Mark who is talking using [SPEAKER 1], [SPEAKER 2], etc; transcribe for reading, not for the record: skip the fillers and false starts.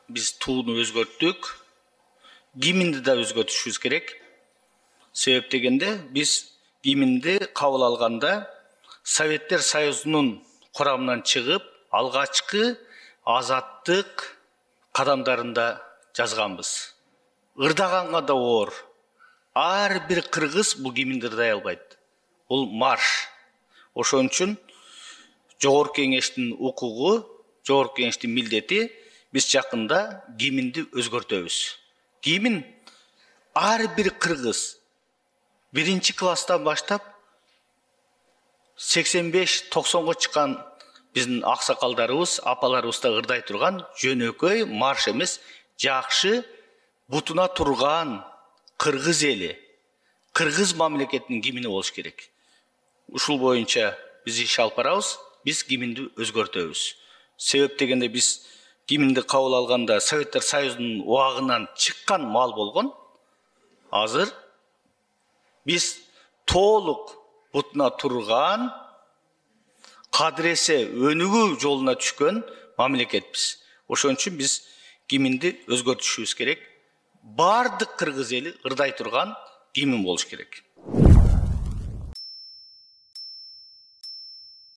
[SPEAKER 1] Biz tuğunu özgörttük. Гимнди да өзгөртүшүбүз керек. Себеп дегенде биз гимнди кабыл алганда Советтер Союзунун курамынан чыгып, алгачкы азаттык кадамдарында жазганбыз. Ырдаганга да оор. Ар бир кыргыз бул гимнди ырдай албайт. Бул марш. Ошон үчүн Жогорку Кеңештин укугу, Жогорку Кеңештин милдети биз жакында гимнди өзгөртөбүз. Гимн ар бир кыргыз биринчи класстан баштап 85-90го чыккан биздин аксакалдарыбыз, апаларыбыз да ырдай турган жөнөкөй марш эмес, жакшы бутуна турган кыргыз эли, кыргыз мамлекетинин гимни болуш керек. Ушул боюнча биз иш алып барабыз, биз гимнди өзгөртөбүз. Себеп дегенде биз гимнди кабыл алганда Советтер Союзунун убагынан чыккан мал болгон. Азыр биз толук бутуна турган, кадыресе өнүгүү жолуна түшкөн мамлекетпиз. Ошон үчүн биз гимнди өзгөртүшүбүз керек. Бардык кыргыз эли ырдай турган гимн болуш керек.